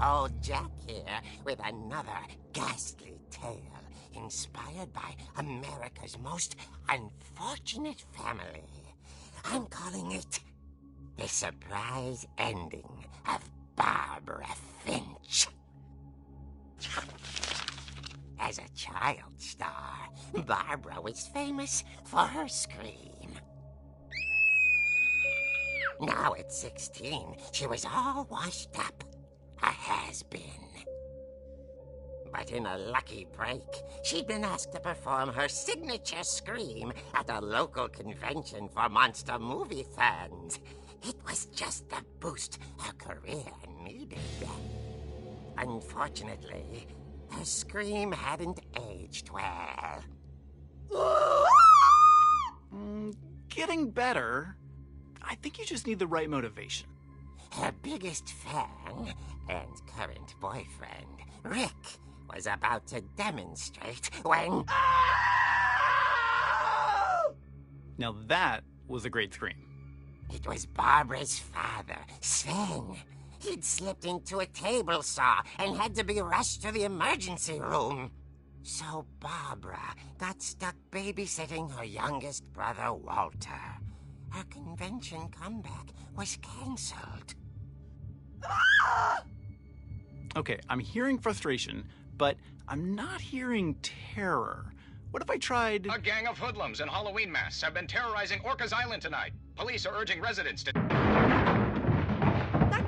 Old Jack here with another ghastly tale inspired by America's most unfortunate family. I'm calling it The Surprise Ending of Barbara Finch. As a child star, Barbara was famous for her scream. Now at 16, she was all washed up, a has-been. But in a lucky break, she'd been asked to perform her signature scream at a local convention for monster movie fans. It was just the boost her career needed. Unfortunately, her scream hadn't aged well. Getting better. I think you just need the right motivation. Her biggest fan and current boyfriend, Rick, was about to demonstrate when... Now that was a great scream. It was Barbara's father, Sven. He'd slipped into a table saw and had to be rushed to the emergency room. So Barbara got stuck babysitting her youngest brother, Walter. Her convention comeback was canceled. Okay, I'm hearing frustration, but I'm not hearing terror. What if I tried... A gang of hoodlums in Halloween masks have been terrorizing Orcas Island tonight. Police are urging residents to... That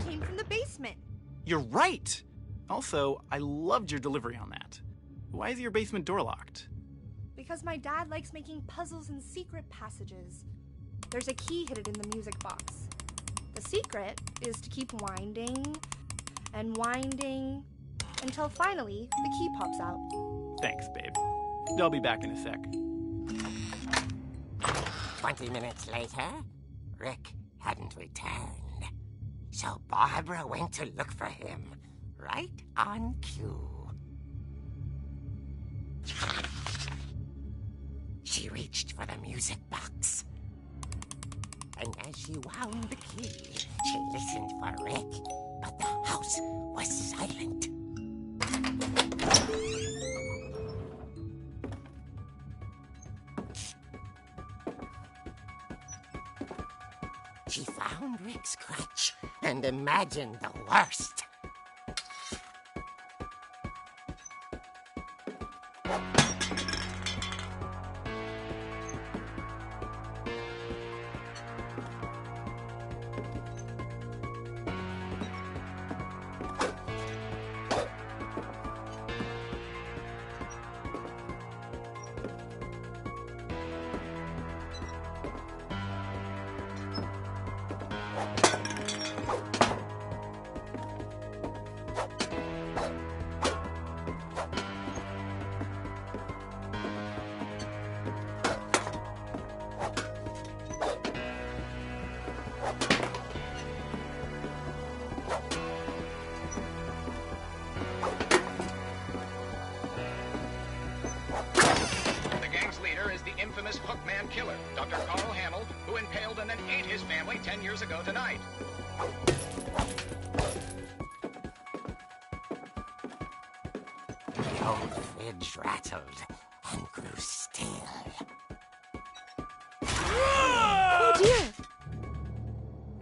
came from the basement. You're right! Also, I loved your delivery on that. Why is your basement door locked? Because my dad likes making puzzles and secret passages. There's a key hidden in the music box. The secret is to keep winding and winding until finally the key pops out. Thanks, babe. I'll be back in a sec. 20 minutes later, Rick hadn't returned. So Barbara went to look for him, right on cue. She reached for the music box. And as she wound the key, she listened for Rick, but the house was silent. She found Rick's crutch and imagined the worst. Infamous Hookman killer, Dr. Carl Hamill, who impaled and then ate his family 10 years ago tonight. The old fridge rattled and grew still. Oh, dear!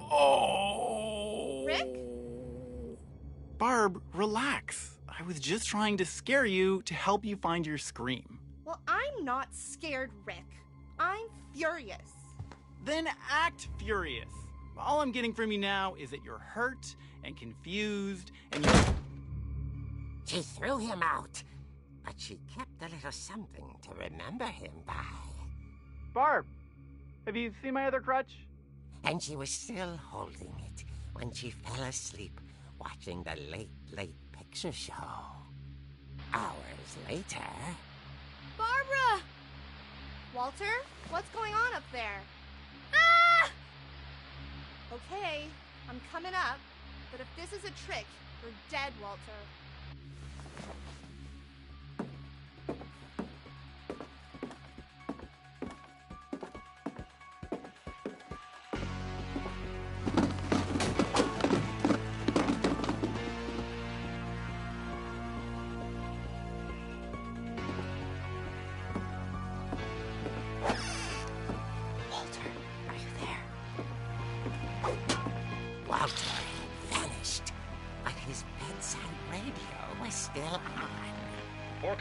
Oh! Rick? Barb, relax. I was just trying to scare you to help you find your scream. Well, I'm not scared, Rick. I'm furious. Then act furious. All I'm getting from you now is that you're hurt and confused and you're... She threw him out, but she kept a little something to remember him by. Barb, have you seen my other crutch? And she was still holding it when she fell asleep watching the Late Picture Show. Hours later... Barbara! Walter, what's going on up there? Ah! Okay, I'm coming up, but if this is a trick, you're dead, Walter.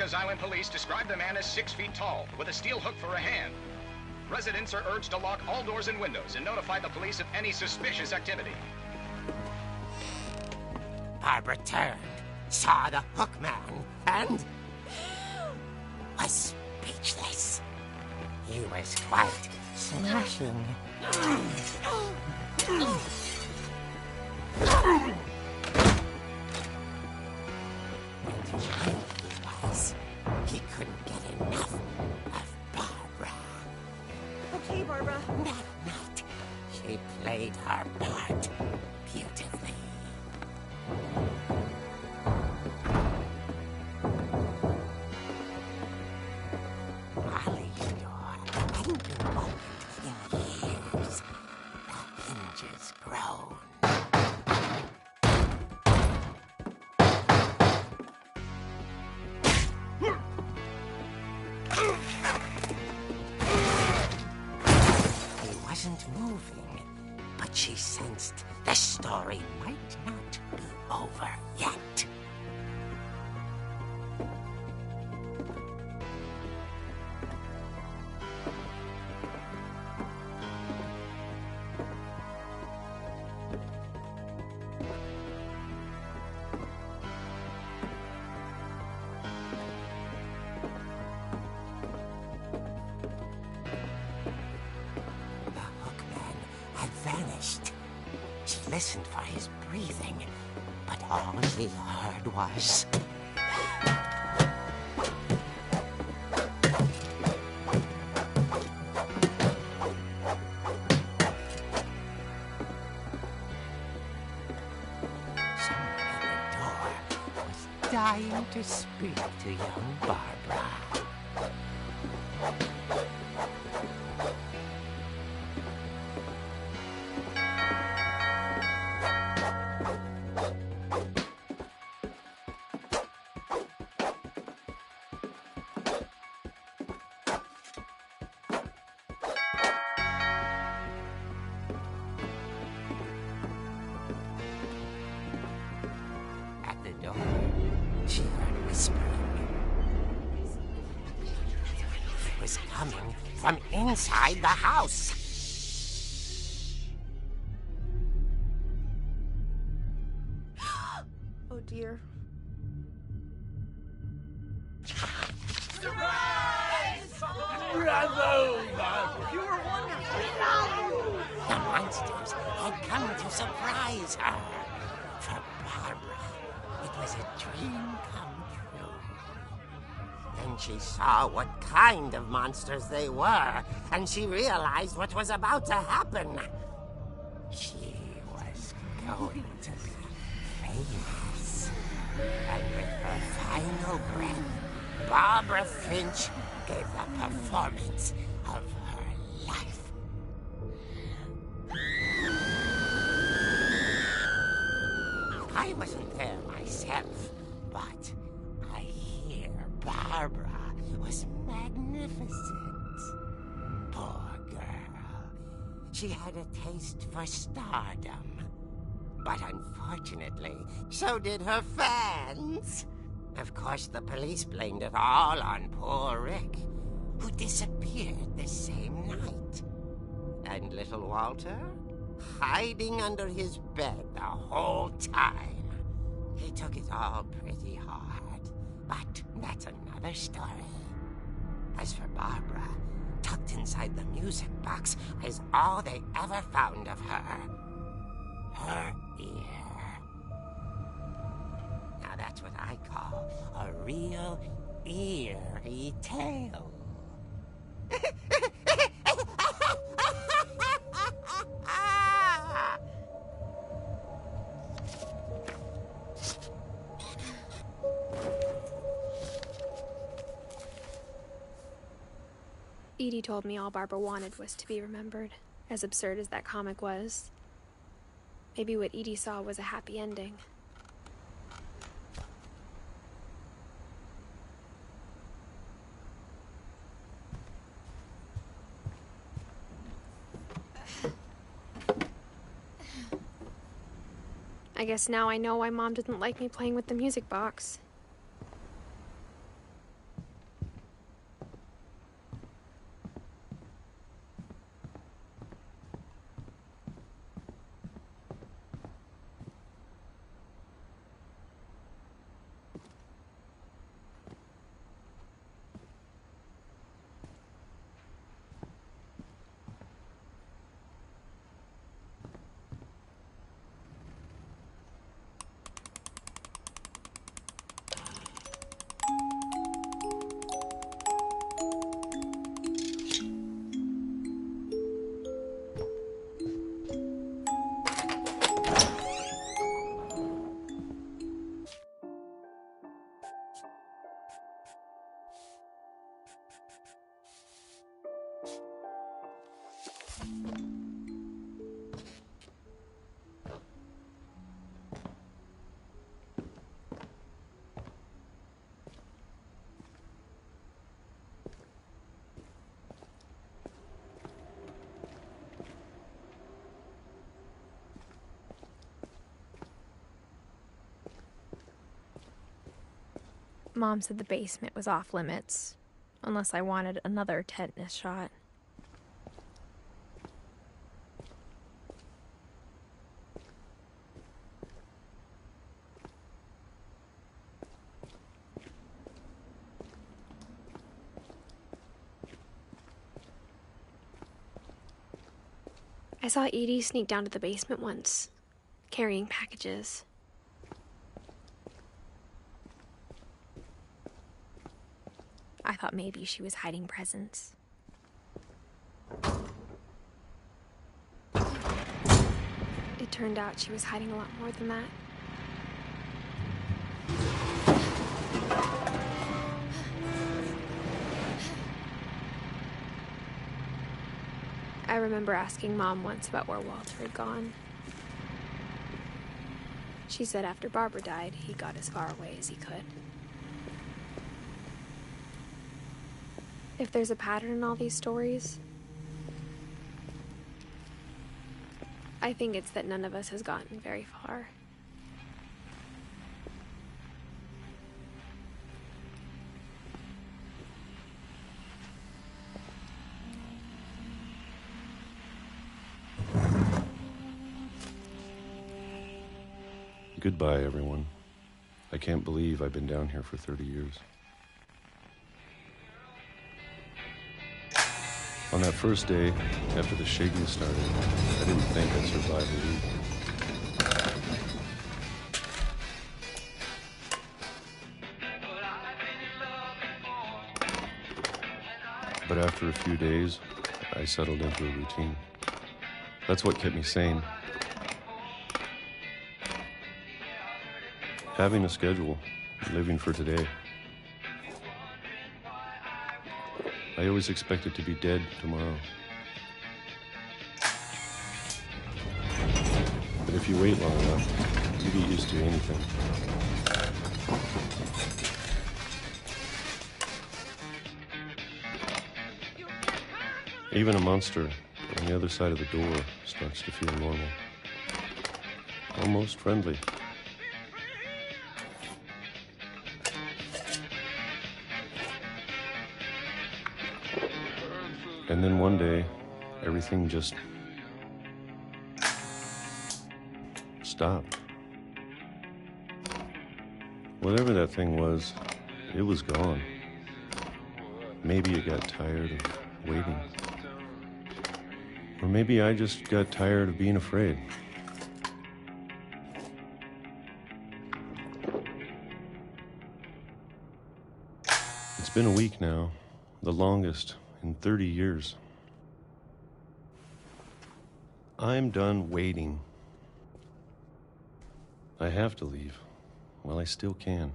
Rikers Island police describe the man as 6 feet tall, with a steel hook for a hand. Residents are urged to lock all doors and windows and notify the police of any suspicious activity. Barbara turned, saw the hook man, and was speechless. He was quite smashing. He couldn't get enough of Barbara. Okay, Barbara. That night, she played her part beautifully. Molly's door hadn't been opened in years. The hinges groaned. He wasn't moving, but she sensed the story might not be over yet. Vanished. She listened for his breathing, but all she heard was... Someone at the door was dying to speak to young Barbara. At the door, she heard whispering. It was coming from inside the house. Oh dear. The monsters had come to surprise her. For Barbara, it was a dream come true. Then she saw what kind of monsters they were, and she realized what was about to happen. She was going to be famous. And with her final breath, Barbara Finch gave the performance of her life. I wasn't there myself, but I hear Barbara was magnificent. Poor girl. She had a taste for stardom. But unfortunately, so did her fans. Of course, the police blamed it all on poor Rick, who disappeared the same night. And little Walter? Hiding under his bed the whole time. He took it all pretty hard, but that's another story. As for Barbara, tucked inside the music box is all they ever found of her. Her ear. Now that's what I call a real eerie tale. Edie told me all Barbara wanted was to be remembered, as absurd as that comic was. Maybe what Edie saw was a happy ending. I guess now I know why Mom didn't like me playing with the music box. Mom said the basement was off limits, unless I wanted another tetanus shot. I saw Edie sneak down to the basement once, carrying packages. I thought maybe she was hiding presents. It turned out she was hiding a lot more than that. I remember asking Mom once about where Walter had gone. She said after Barbara died, he got as far away as he could. If there's a pattern in all these stories, I think it's that none of us has gotten very far. Goodbye, everyone. I can't believe I've been down here for 30 years. On that first day, after the shaking started, I didn't think I'd survive a week. But after a few days, I settled into a routine. That's what kept me sane. Having a schedule, living for today. I always expected to be dead tomorrow. But if you wait long enough, you get used to anything. Even a monster on the other side of the door starts to feel normal. Almost friendly. And then one day, everything just stopped. Whatever that thing was, it was gone. Maybe it got tired of waiting. Or maybe I just got tired of being afraid. It's been a week now, the longest in 30 years. I'm done waiting. I have to leave while I still can.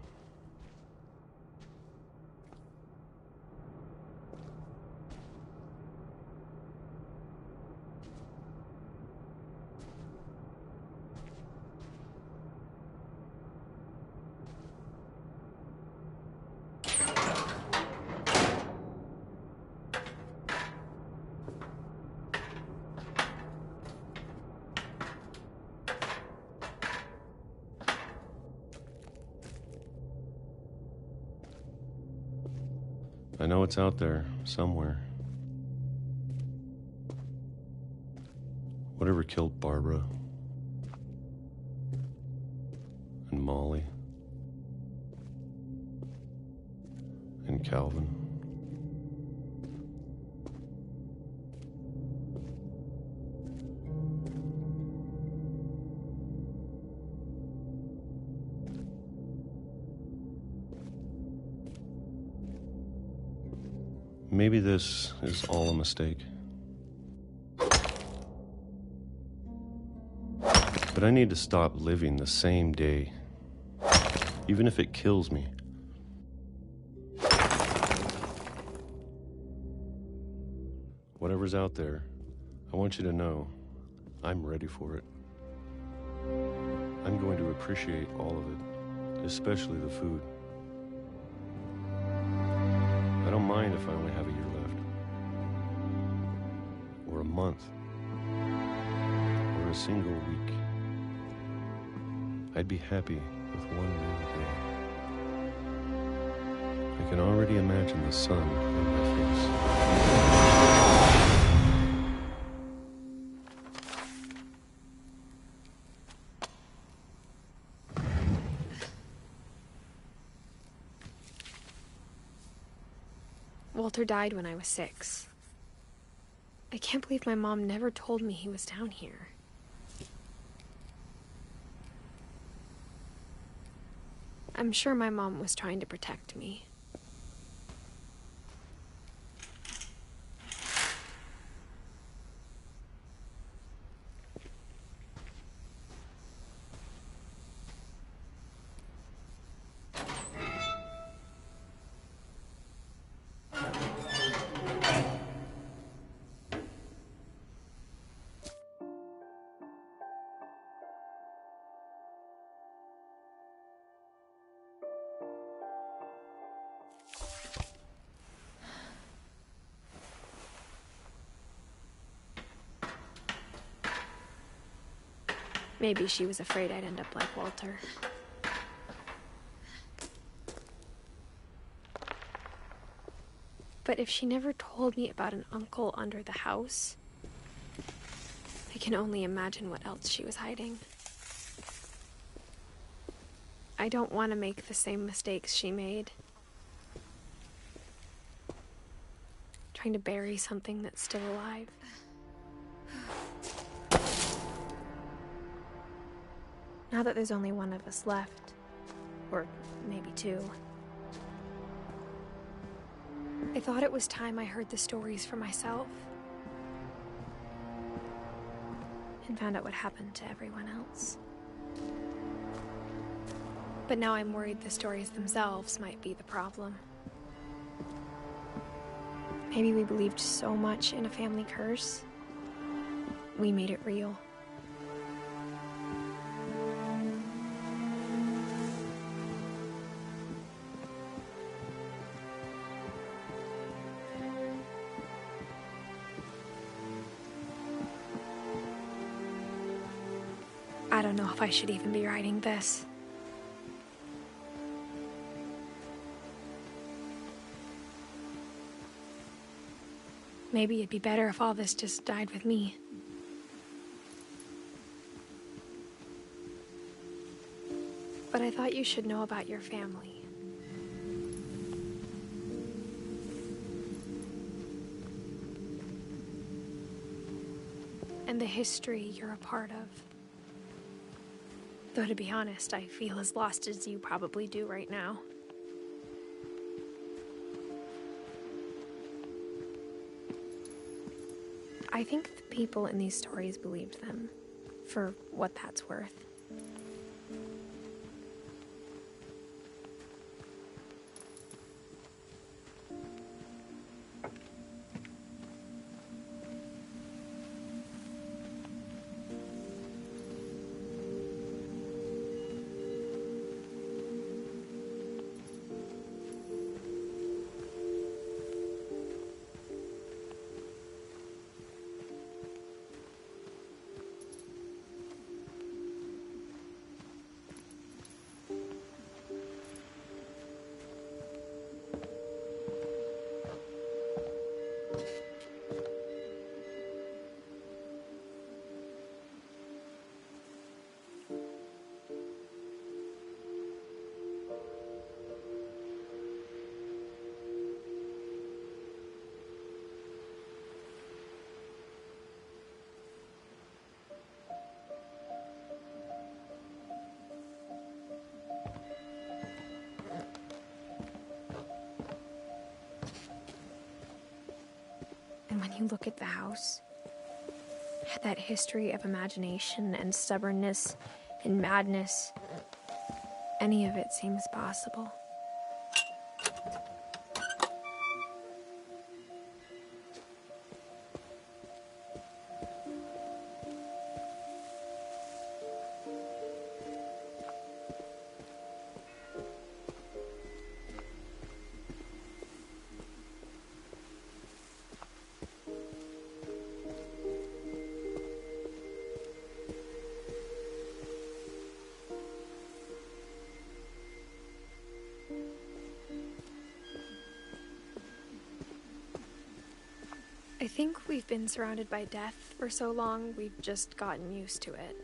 I know it's out there, somewhere. Whatever killed Barbara and Molly and Calvin. Maybe this is all a mistake. But I need to stop living the same day, even if it kills me. Whatever's out there, I want you to know I'm ready for it. I'm going to appreciate all of it, especially the food. I don't mind if I only have a year left, or a month, or a single week. I'd be happy with one new day. I can already imagine the sun on my face. Walter died when I was 6. I can't believe my mom never told me he was down here. I'm sure my mom was trying to protect me. Maybe she was afraid I'd end up like Walter. But if she never told me about an uncle under the house, I can only imagine what else she was hiding. I don't want to make the same mistakes she made. Trying to bury something that's still alive. Now that there's only one of us left, or maybe 2, I thought it was time I heard the stories for myself and found out what happened to everyone else. But now I'm worried the stories themselves might be the problem. Maybe we believed so much in a family curse, we made it real. I don't know if I should even be writing this. Maybe it'd be better if all this just died with me. But I thought you should know about your family. And the history you're a part of. Though to be honest, I feel as lost as you probably do right now. I think the people in these stories believed them, for what that's worth. When you look at the house, that history of imagination and stubbornness and madness, any of it seems possible. think we've been surrounded by death for so long, we've just gotten used to it.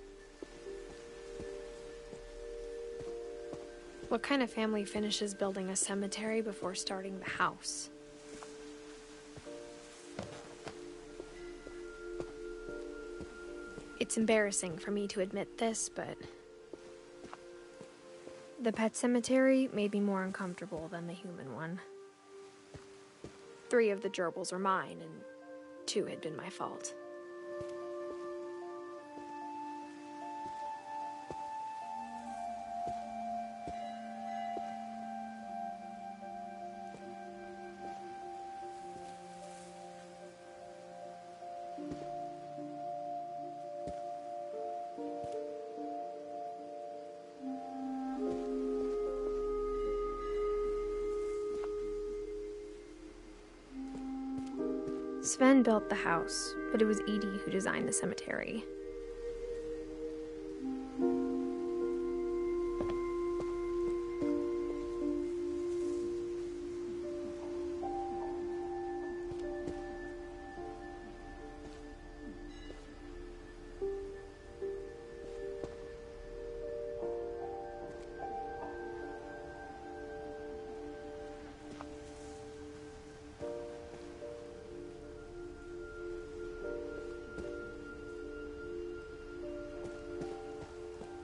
What kind of family finishes building a cemetery before starting the house? It's embarrassing for me to admit this, but the pet cemetery made me more uncomfortable than the human one. 3 of the gerbils were mine, and 2 had been my fault. Sven built the house, but it was Edie who designed the cemetery.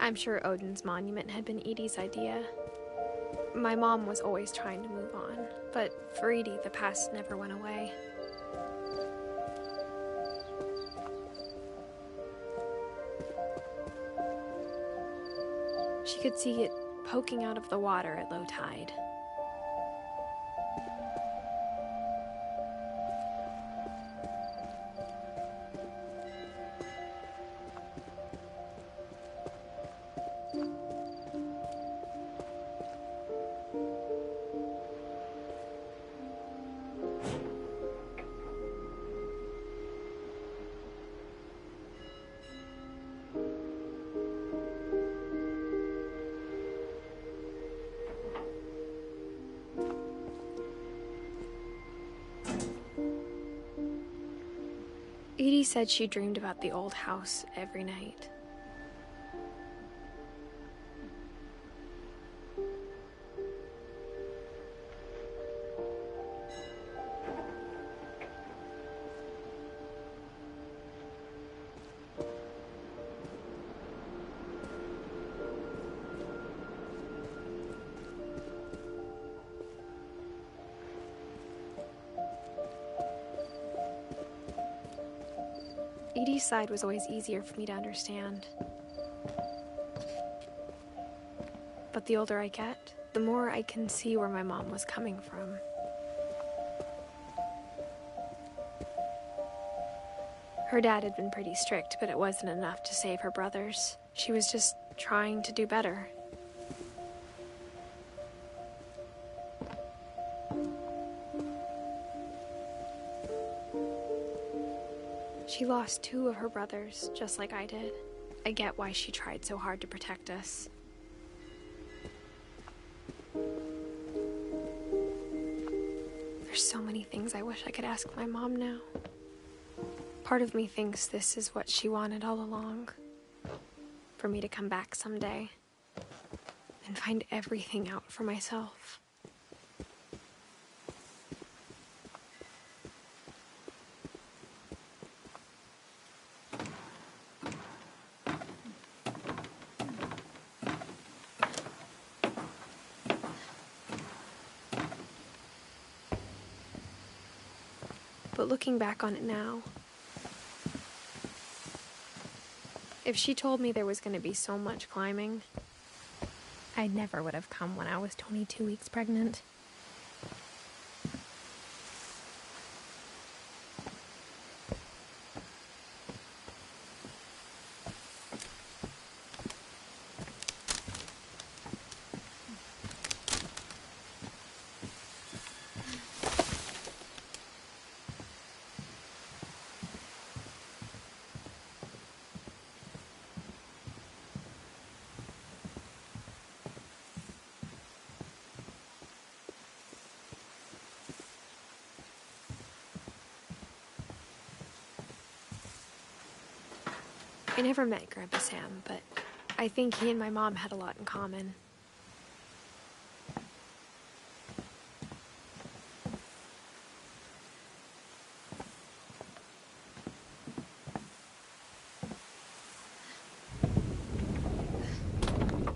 I'm sure Odin's monument had been Edie's idea. My mom was always trying to move on, but for Edie, the past never went away. She could see it poking out of the water at low tide. Edie said she dreamed about the old house every night. Edie's side was always easier for me to understand. But the older I get, the more I can see where my mom was coming from. Her dad had been pretty strict, but it wasn't enough to save her brothers. She was just trying to do better. She lost 2 of her brothers, just like I did. I get why she tried so hard to protect us. There's so many things I wish I could ask my mom now. Part of me thinks this is what she wanted all along. For me to come back someday and find everything out for myself. But looking back on it now, if she told me there was going to be so much climbing, I never would have come when I was 22 weeks pregnant. I never met Grandpa Sam, but I think he and my mom had a lot in common.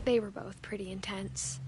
They were both pretty intense.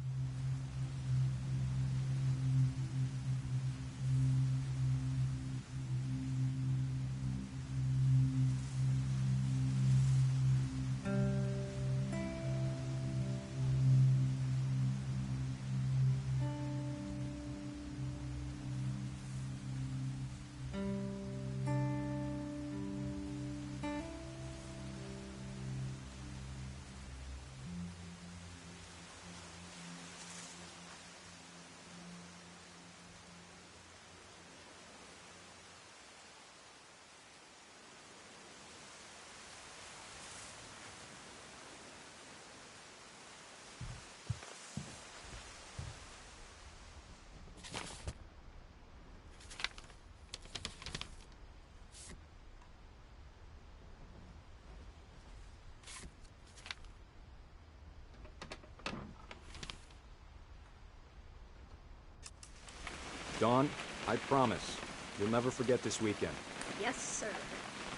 Dawn, I promise, you'll never forget this weekend. Yes, sir.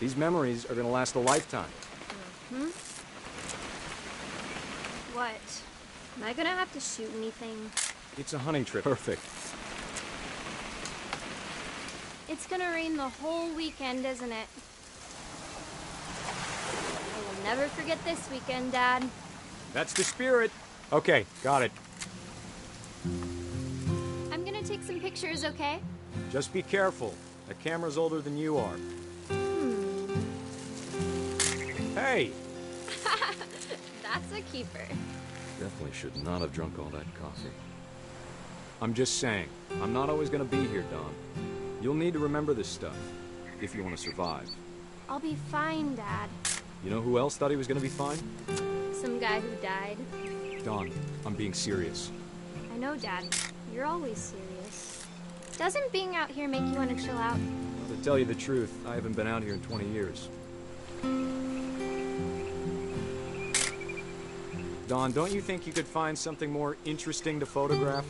These memories are gonna last a lifetime. What? Am I gonna have to shoot anything? It's a hunting trip. Perfect. It's gonna rain the whole weekend, isn't it? I will never forget this weekend, Dad. That's the spirit. Okay, got it. I'm gonna take some pictures, okay? Just be careful. That camera's older than you are. Hey! That's a keeper. Definitely should not have drunk all that coffee. I'm just saying, I'm not always gonna be here, Dawn. You'll need to remember this stuff, if you want to survive. I'll be fine, Dad. You know who else thought he was gonna be fine? Some guy who died. Dawn, I'm being serious. I know, Dad. You're always serious. Doesn't being out here make you want to chill out? To tell you the truth, I haven't been out here in 20 years. Dawn, don't you think you could find something more interesting to photograph?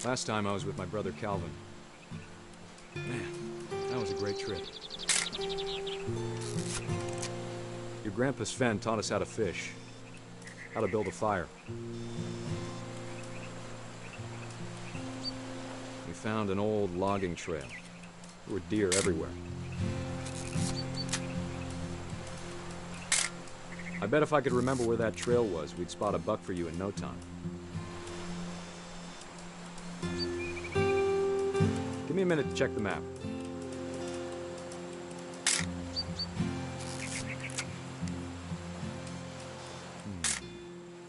Last time I was with my brother Calvin. Man, that was a great trip. Your grandpa Sven taught us how to fish, how to build a fire. We found an old logging trail. There were deer everywhere. I bet if I could remember where that trail was, we'd spot a buck for you in no time. Give me a minute to check the map.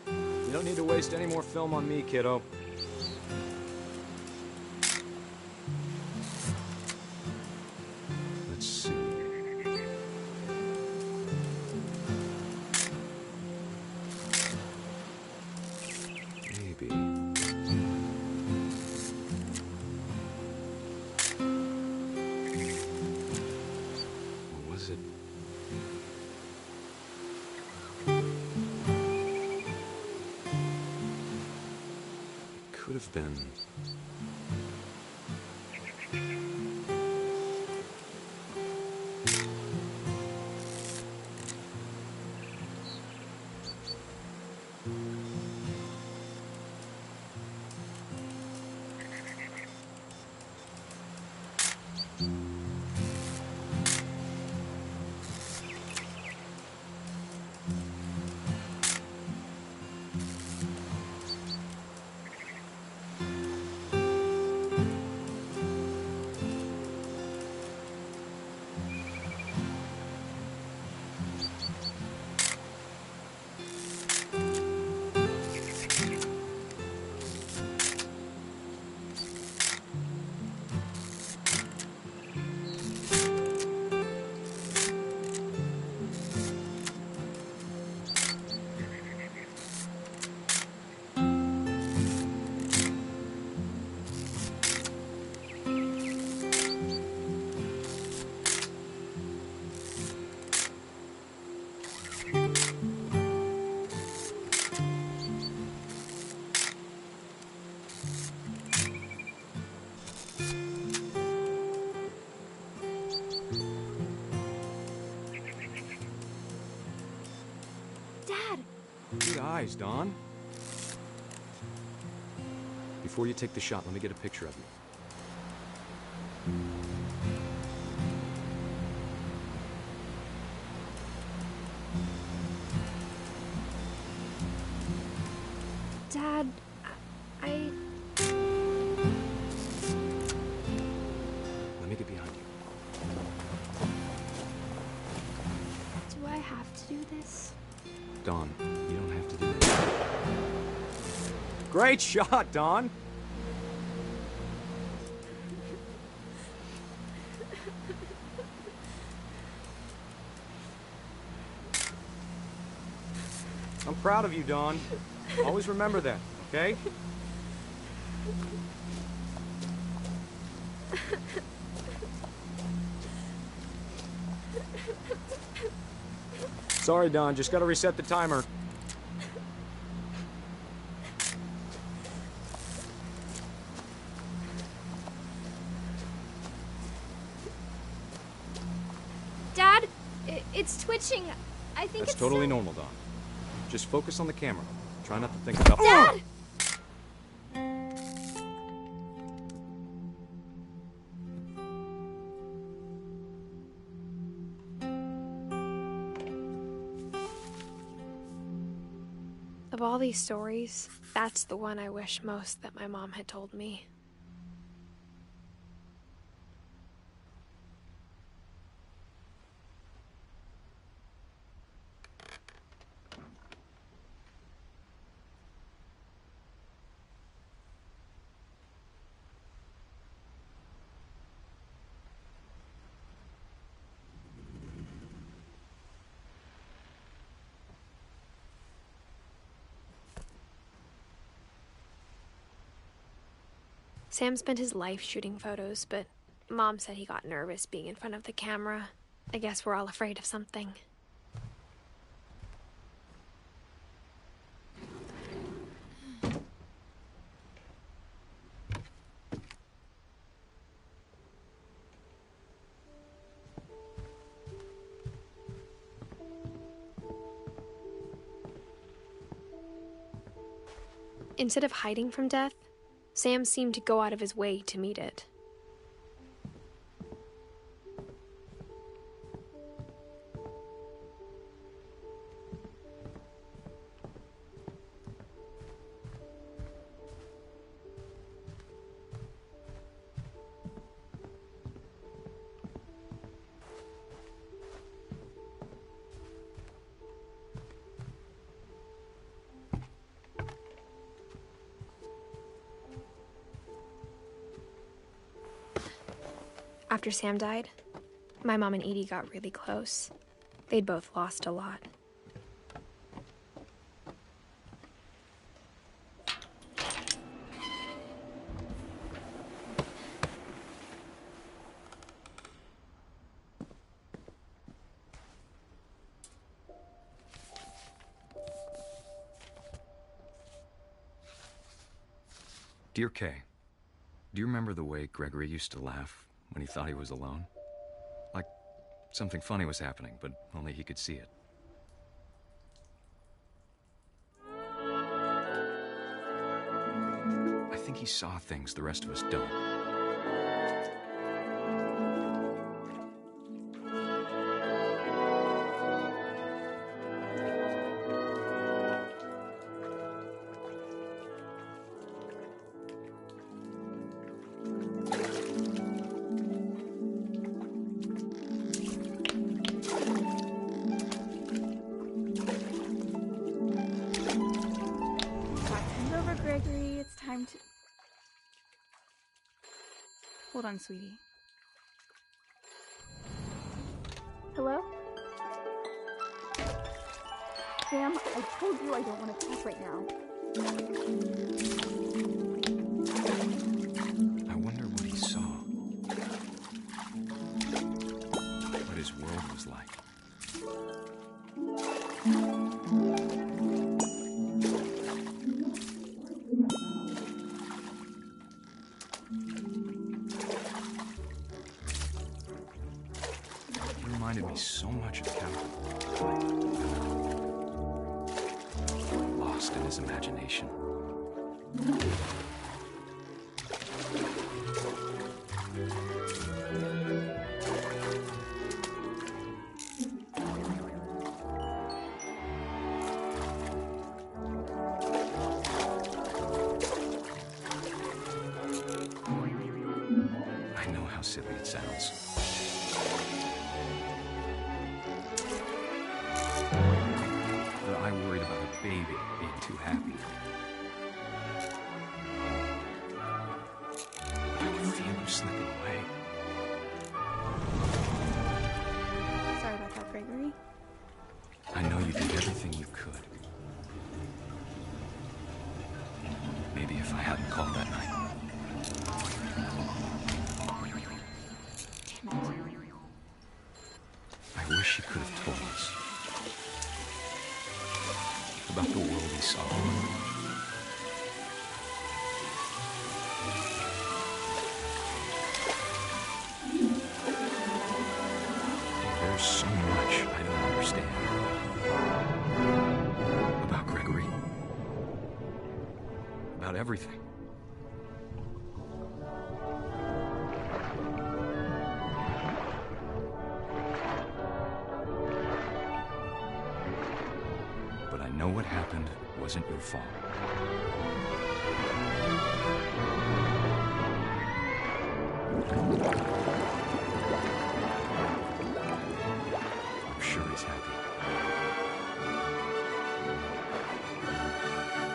You don't need to waste any more film on me, kiddo. Let's see. Maybe. Or was it? Could have been. Dad! Good eyes, Dawn. Before you take the shot, let me get a picture of you. Dad, I... Let me get behind you. Do I have to do this? Dawn, you don't have to do it. Great shot, Dawn! I'm proud of you, Dawn. Always remember that, okay? Sorry, Dawn, just gotta reset the timer. Dad, it's twitching. I think That's it's totally so... normal, Dawn. Just focus on the camera. Try not to think about... Dad! Of all these stories, that's the one I wish most that my mom had told me. Sam spent his life shooting photos, but Mom said he got nervous being in front of the camera. I guess we're all afraid of something. Instead of hiding from death, Sam seemed to go out of his way to meet it. After Sam died, my mom and Edie got really close. They'd both lost a lot. Dear Kay, do you remember the way Gregory used to laugh when he thought he was alone? Like something funny was happening, but only he could see it. I think he saw things the rest of us don't. Gregory, it's time to... Hold on, sweetie. Hello? Sam, I told you I don't want to talk right now. I wonder what he saw. What his world was like. reminded me so much of Calvin. Lost in his imagination. I know how silly it sounds. But I worried about a baby being too happy. I can feel her slipping away. Sorry about that, Gregory. I know you did everything you could. Maybe if I hadn't called that night. I wish she could have told us about the world we saw. There's so much I don't understand about Gregory, about everything. But I know what happened wasn't your fault. I'm sure he's happy.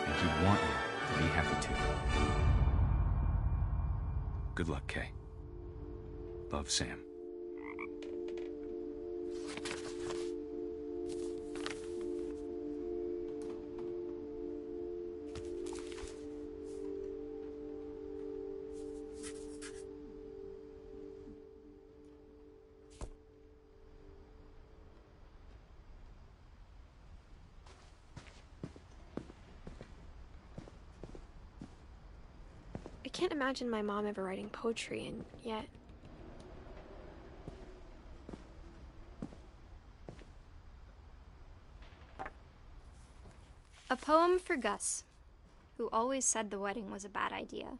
And he'd want you to be happy too. Good luck, Kay. Love, Sam. I can't imagine my mom ever writing poetry, and yet... A poem for Gus, who always said the wedding was a bad idea.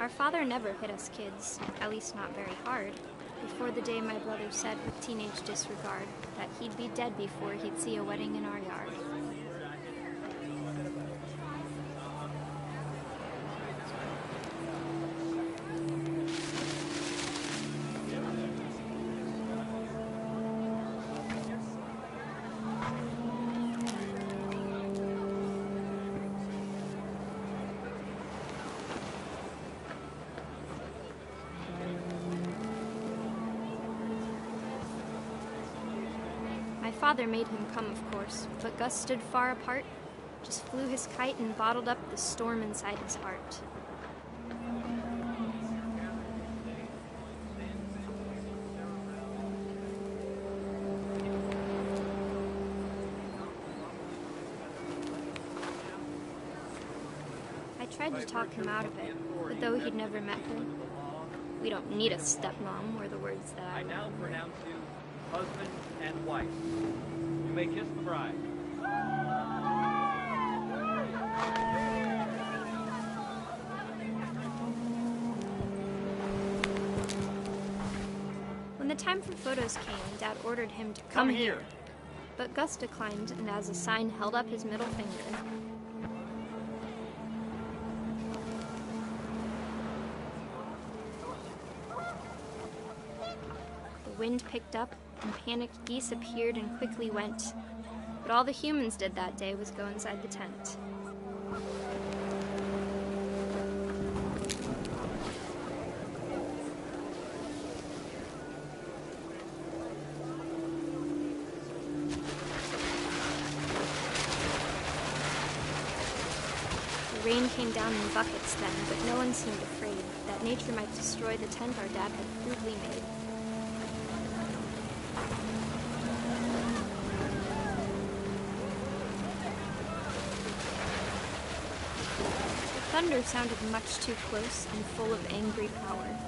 Our father never hit us kids, at least not very hard, before the day my brother said with teenage disregard that he'd be dead before he'd see a wedding in our yard. My father made him come, of course, but Gus stood far apart, just flew his kite and bottled up the storm inside his heart. I tried to talk him out of it, but though he'd never met her, "We don't need a stepmom," were the words that I now pronounce you husband and wife. You may kiss the bride. When the time for photos came, Dad ordered him to come here. But Gus declined, and as a sign held up his middle finger. The wind picked up, and panicked geese appeared and quickly went. But all the humans did that day was go inside the tent. The rain came down in buckets then, but no one seemed afraid that nature might destroy the tent our dad had crudely made. thunder sounded much too close and full of angry power.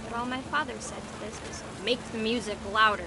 But all my father said to this was, "Make the music louder."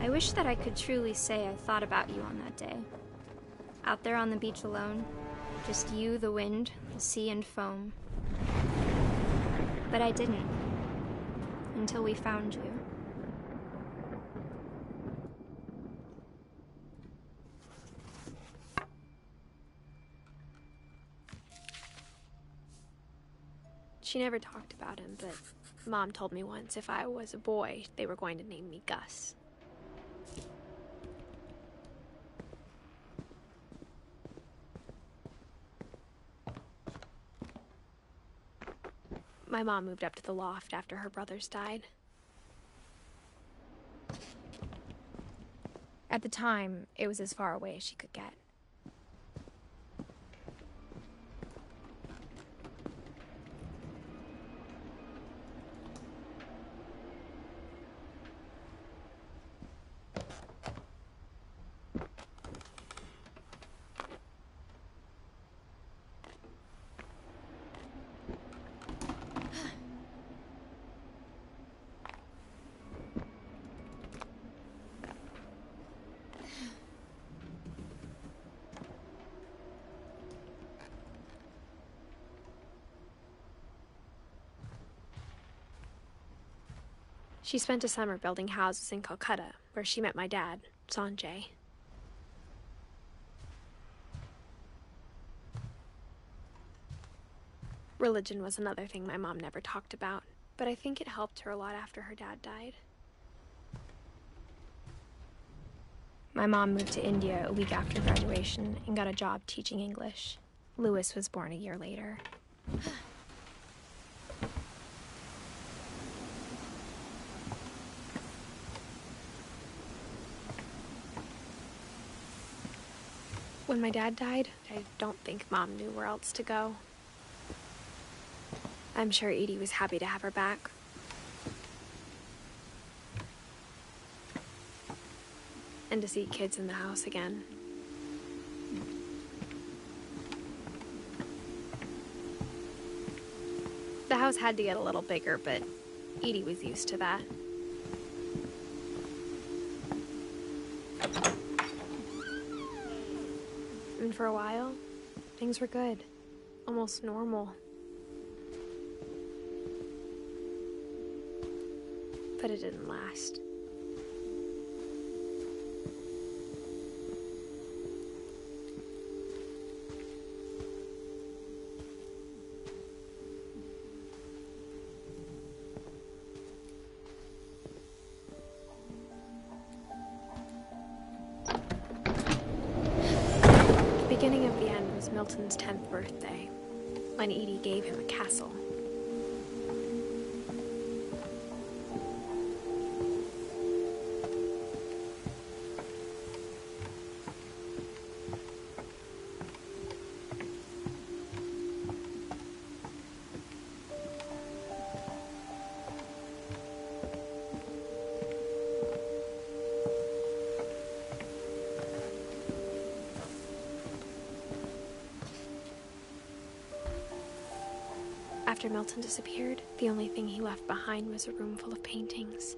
I wish that I could truly say I thought about you on that day. Out there on the beach alone, just you, the wind, the sea, and foam. But I didn't, until we found you. She never talked about him, but Mom told me once if I was a boy, they were going to name me Gus. My mom moved up to the loft after her brothers died. At the time, it was as far away as she could get. She spent a summer building houses in Calcutta, where she met my dad, Sanjay. Religion was another thing my mom never talked about, but I think it helped her a lot after her dad died. My mom moved to India a week after graduation and got a job teaching English. Louis was born a year later. When my dad died, I don't think Mom knew where else to go. I'm sure Edie was happy to have her back. And to see kids in the house again. The house had to get a little bigger, but Edie was used to that. And for a while, things were good. Almost normal. But it didn't last. The beginning of the end was Milton's 10th birthday, when Edie gave him a castle. After Milton disappeared, the only thing he left behind was a room full of paintings.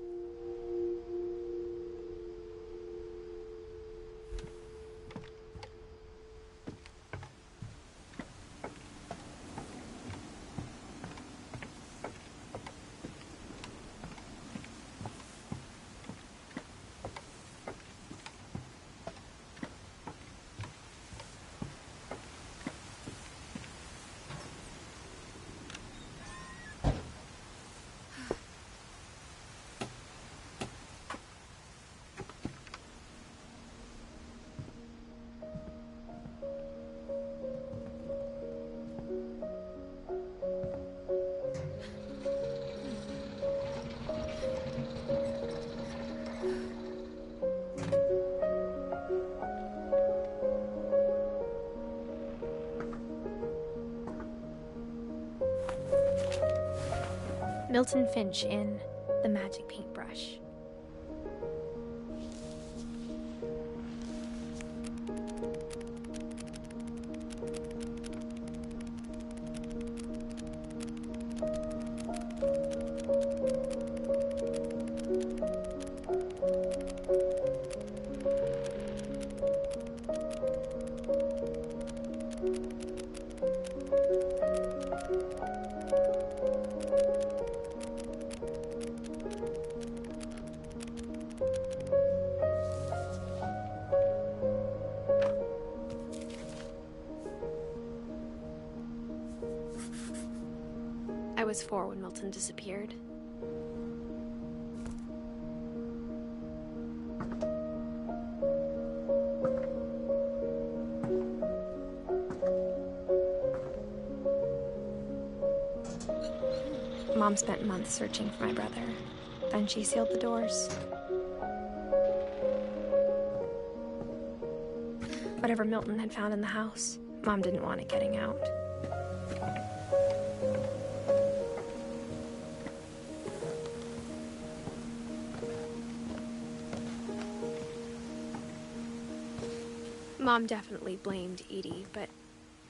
Milton Finch in The Magic Paintbrush. I was 4 when Milton disappeared. Mom spent months searching for my brother. Then she sealed the doors. Whatever Milton had found in the house, Mom didn't want it getting out. Mom definitely blamed Edie, but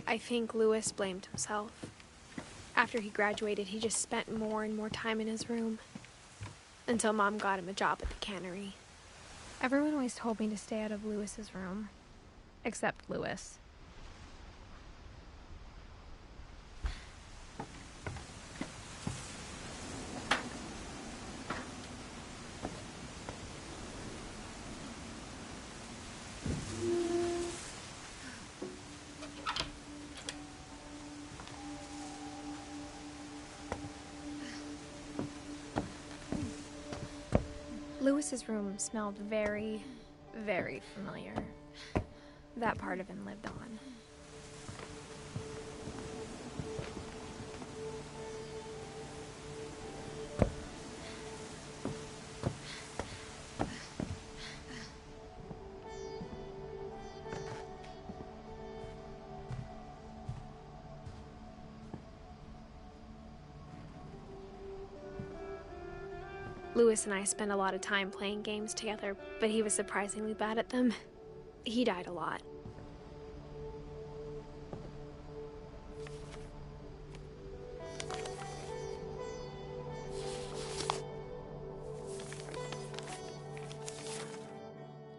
I think Louis blamed himself. After he graduated, he just spent more and more time in his room. Until Mom got him a job at the cannery. Everyone always told me to stay out of Louis's room. Except Louis. Louis's room smelled very, very familiar. That part of him lived on. Louis and I spent a lot of time playing games together, but he was surprisingly bad at them. He died a lot.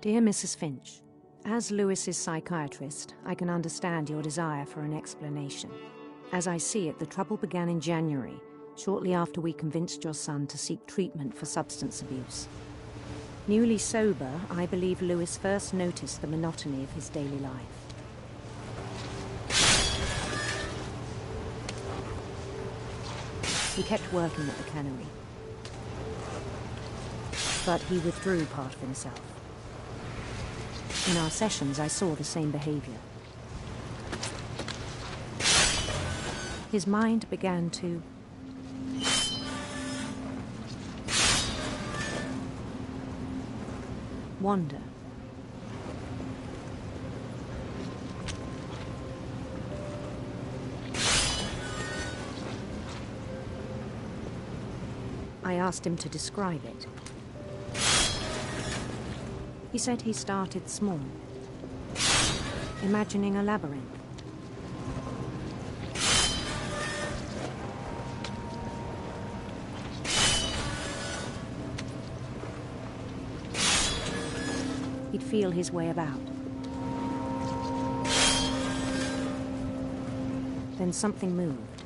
Dear Mrs. Finch, as Louis's psychiatrist, I can understand your desire for an explanation. As I see it, the trouble began in January, shortly after we convinced your son to seek treatment for substance abuse. Newly sober, I believe Louis first noticed the monotony of his daily life. He kept working at the cannery, but he withdrew part of himself. In our sessions, I saw the same behavior. His mind began to wander. I asked him to describe it. He said he started small, imagining a labyrinth. He'd feel his way about. Then something moved.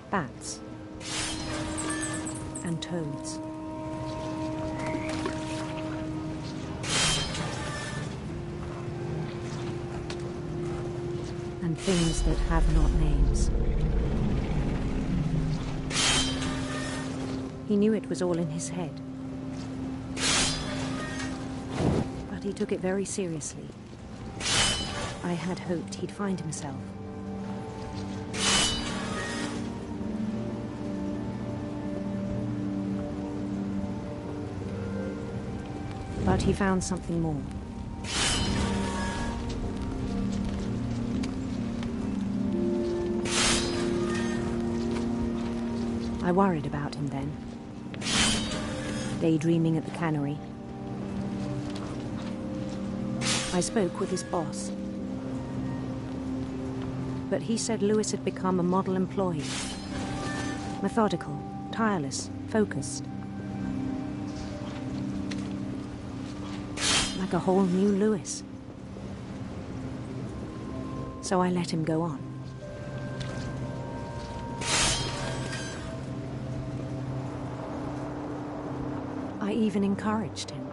Bats. And toads. And things that have not names. He knew it was all in his head. But he took it very seriously. I had hoped he'd find himself. But he found something more. I I worried about him then. Daydreaming at the cannery. I spoke with his boss. But he said Lewis had become a model employee. Methodical, tireless, focused. Like a whole new Lewis. So I let him go on. I even encouraged him.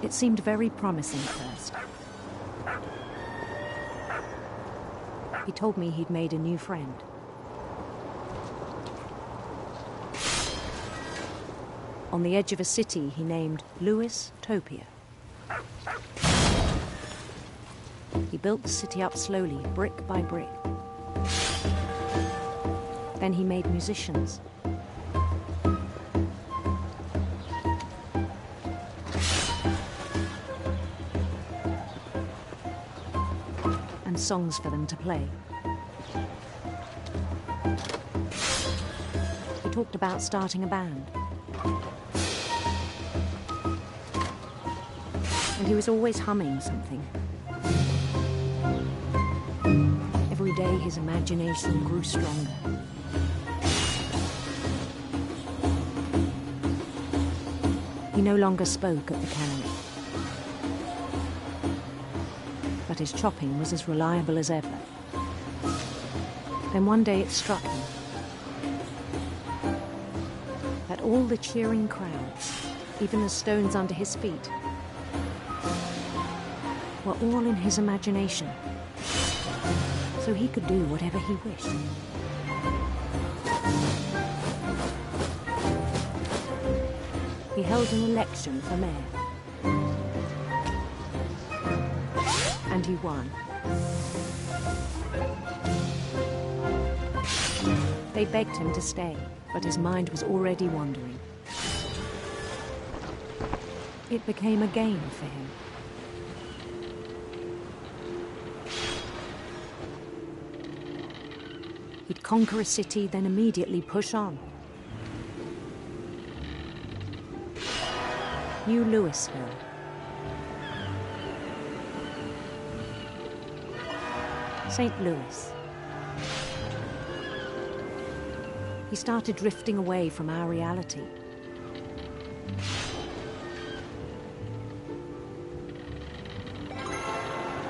It seemed very promising at first. He told me he'd made a new friend. On the edge of a city he named Lewis Topia. He built the city up slowly, brick by brick. Then he made musicians. And songs for them to play. He talked about starting a band. And he was always humming something. Every day his imagination grew stronger. He no longer spoke at the cannery. But his chopping was as reliable as ever. Then one day it struck him that all the cheering crowds, even the stones under his feet, were all in his imagination, so he could do whatever he wished. He held an election for mayor. And he won. They begged him to stay, but his mind was already wandering. It became a game for him. He'd conquer a city, then immediately push on. New Louisville. St. Louis. He started drifting away from our reality.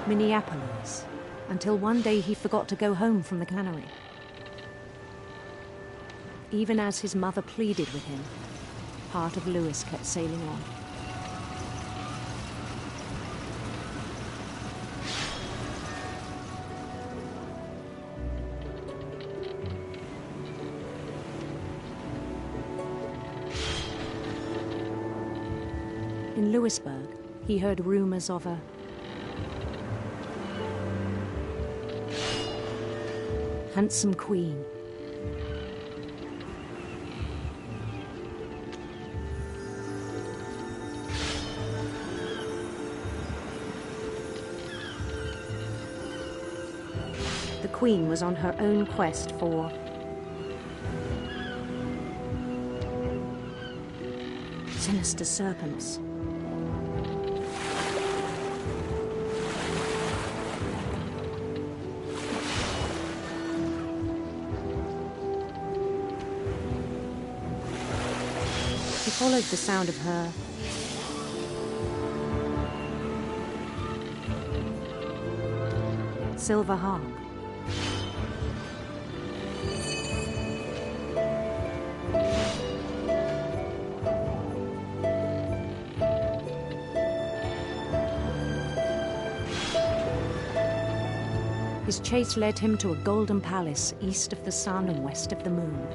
Minneapolis, until one day he forgot to go home from the cannery. Even as his mother pleaded with him, part of Lewis kept sailing on. In Lewisburg, he heard rumors of a handsome queen. The queen was on her own quest for sinister serpents. He followed the sound of her silver harp. His chase led him to a golden palace east of the sun and west of the moon.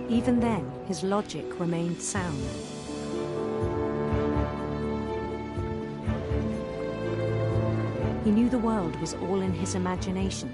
Even then, his logic remained sound. He knew the world was all in his imagination.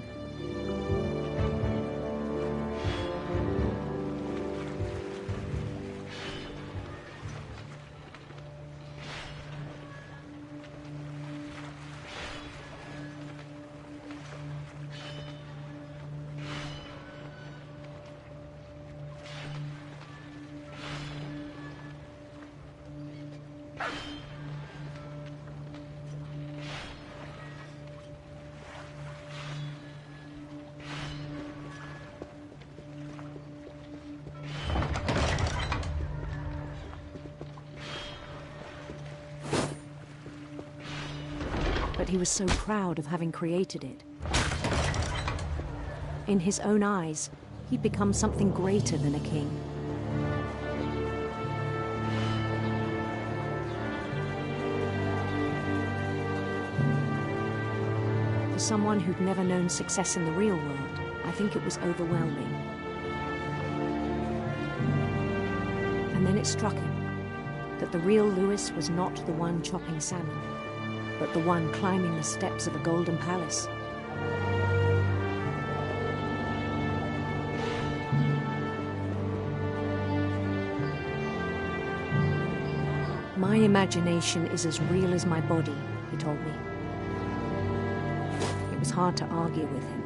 But he was so proud of having created it. In his own eyes, he'd become something greater than a king. For someone who'd never known success in the real world, I think it was overwhelming. And then it struck him that the real Louis was not the one chopping salmon, but the one climbing the steps of a golden palace. My imagination is as real as my body, he told me. It was hard to argue with him.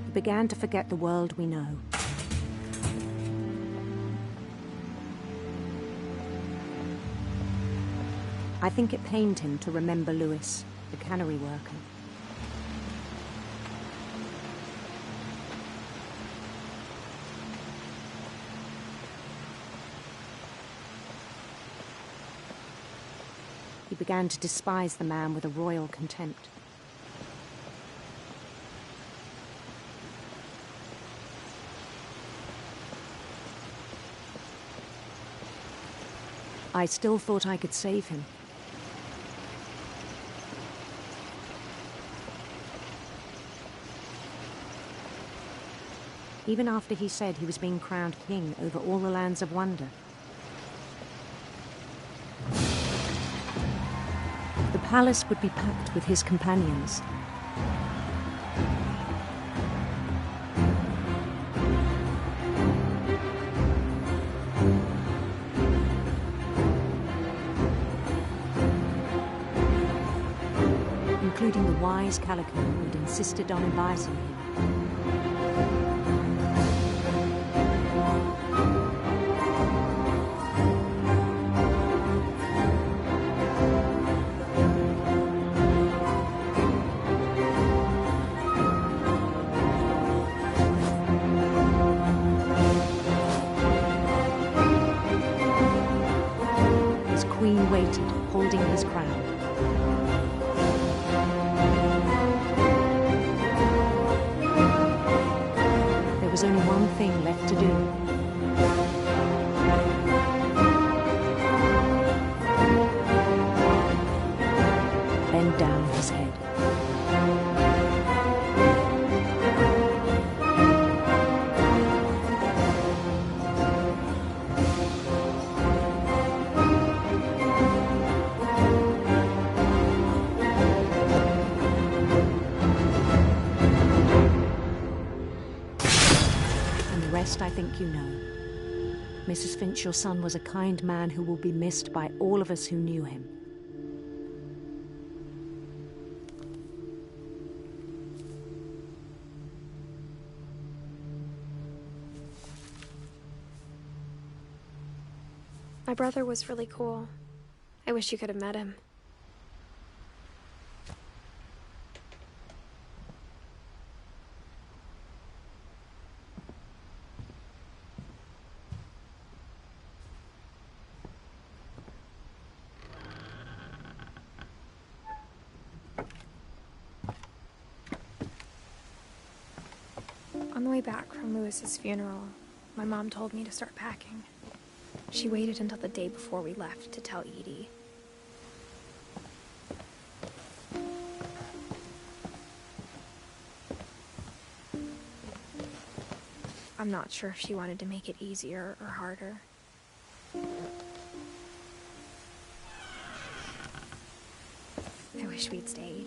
He began to forget the world we know. I think it pained him to remember Louis, the cannery worker. He began to despise the man with a royal contempt. I still thought I could save him. Even after he said he was being crowned king over all the lands of wonder. The palace would be packed with his companions. Including the wise Calico who'd insisted on advising him. His queen waited, holding his crown. There was only one thing left to do. Bend down his head. I think you know. Mrs. Finch, your son was a kind man who will be missed by all of us who knew him. My brother was really cool. I wish you could have met him. On the way back from Louis's funeral, my mom told me to start packing. She waited until the day before we left to tell Edie. I'm not sure if she wanted to make it easier or harder. I wish we'd stayed.